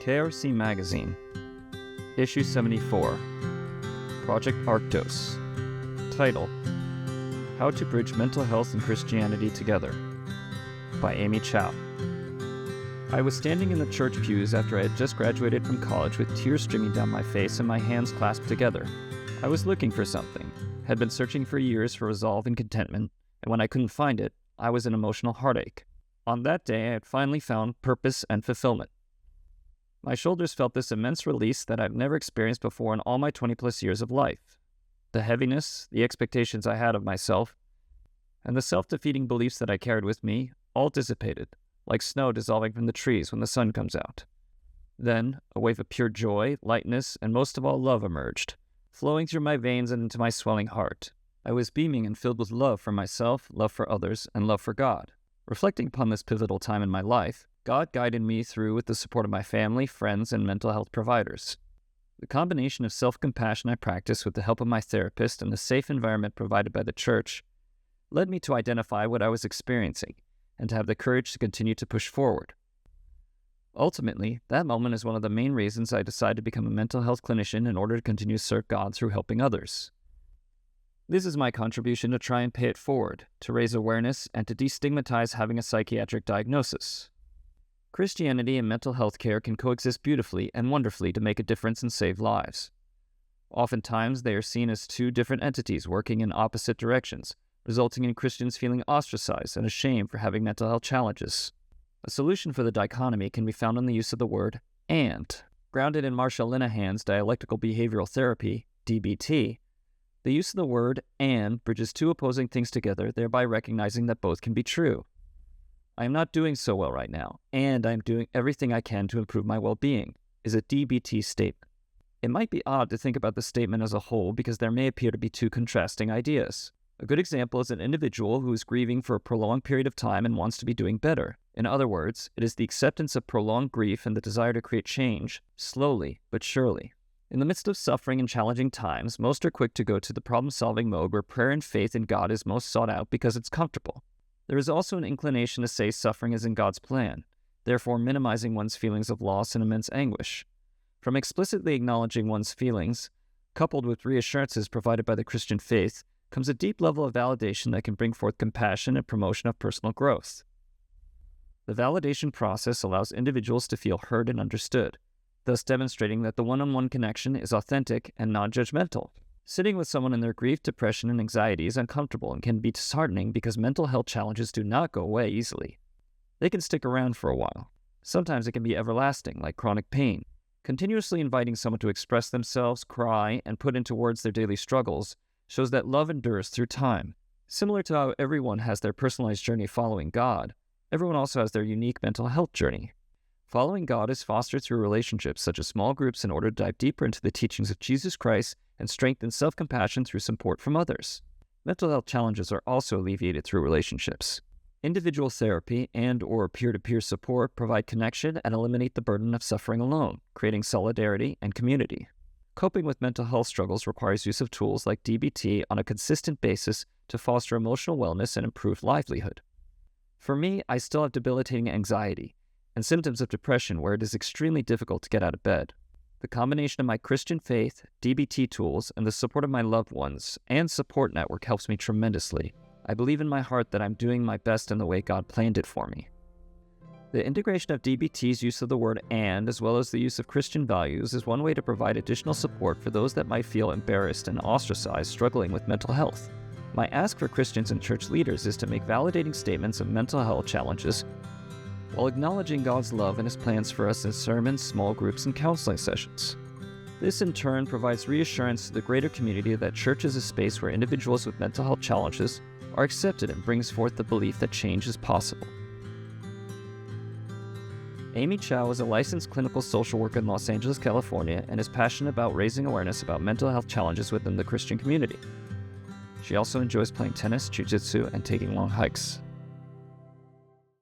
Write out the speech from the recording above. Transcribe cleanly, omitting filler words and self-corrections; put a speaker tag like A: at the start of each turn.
A: KRC Magazine, Issue 74, Project Arctos. Title: How to Bridge Mental Health and Christianity Together, by Amy Chow. I was standing in the church pews after I had just graduated from college with tears streaming down my face and my hands clasped together. I was looking for something, had been searching for years for resolve and contentment, and when I couldn't find it, I was in emotional heartache. On that day, I had finally found purpose and fulfillment. My shoulders felt this immense release that I've never experienced before in all my 20-plus years of life. The heaviness, the expectations I had of myself, and the self-defeating beliefs that I carried with me all dissipated, like snow dissolving from the trees when the sun comes out. Then, a wave of pure joy, lightness, and most of all love emerged, flowing through my veins and into my swelling heart. I was beaming and filled with love for myself, love for others, and love for God. Reflecting upon this pivotal time in my life, God guided me through with the support of my family, friends, and mental health providers. The combination of self-compassion I practiced with the help of my therapist and the safe environment provided by the church led me to identify what I was experiencing and to have the courage to continue to push forward. Ultimately, that moment is one of the main reasons I decided to become a mental health clinician in order to continue to serve God through helping others. This is my contribution to try and pay it forward, to raise awareness, and to destigmatize having a psychiatric diagnosis. Christianity and mental health care can coexist beautifully and wonderfully to make a difference and save lives. Oftentimes, they are seen as two different entities working in opposite directions, resulting in Christians feeling ostracized and ashamed for having mental health challenges. A solution for the dichotomy can be found in the use of the word "and." Grounded in Marsha Linehan's dialectical behavioral therapy, DBT, the use of the word "and" bridges two opposing things together, thereby recognizing that both can be true. I am not doing so well right now, and I am doing everything I can to improve my well-being, is a DBT statement. It might be odd to think about the statement as a whole because there may appear to be two contrasting ideas. A good example is an individual who is grieving for a prolonged period of time and wants to be doing better. In other words, it is the acceptance of prolonged grief and the desire to create change, slowly but surely. In the midst of suffering and challenging times, most are quick to go to the problem-solving mode where prayer and faith in God is most sought out because it's comfortable. There is also an inclination to say suffering is in God's plan, therefore minimizing one's feelings of loss and immense anguish. From explicitly acknowledging one's feelings, coupled with reassurances provided by the Christian faith, comes a deep level of validation that can bring forth compassion and promotion of personal growth. The validation process allows individuals to feel heard and understood, thus demonstrating that the one-on-one connection is authentic and non-judgmental. Sitting with someone in their grief, depression, and anxiety is uncomfortable and can be disheartening because mental health challenges do not go away easily. They can stick around for a while. Sometimes it can be everlasting, like chronic pain. Continuously inviting someone to express themselves, cry, and put into words their daily struggles shows that love endures through time. Similar to how everyone has their personalized journey following God, everyone also has their unique mental health journey. Following God is fostered through relationships such as small groups in order to dive deeper into the teachings of Jesus Christ and strengthen self-compassion through support from others. Mental health challenges are also alleviated through relationships. Individual therapy and/or peer-to-peer support provide connection and eliminate the burden of suffering alone, creating solidarity and community. Coping with mental health struggles requires use of tools like DBT on a consistent basis to foster emotional wellness and improve livelihood. For me, I still have debilitating anxiety and symptoms of depression where it is extremely difficult to get out of bed. The combination of my Christian faith, DBT tools, and the support of my loved ones and support network helps me tremendously. I believe in my heart that I'm doing my best in the way God planned it for me. The integration of DBT's use of the word "and" as well as the use of Christian values is one way to provide additional support for those that might feel embarrassed and ostracized struggling with mental health. My ask for Christians and church leaders is to make validating statements of mental health challenges while acknowledging God's love and His plans for us in sermons, small groups, and counseling sessions. This in turn provides reassurance to the greater community that church is a space where individuals with mental health challenges are accepted and brings forth the belief that change is possible. Amy Chow is a licensed clinical social worker in Los Angeles, California, and is passionate about raising awareness about mental health challenges within the Christian community. She also enjoys playing tennis, jiu-jitsu, and taking long hikes.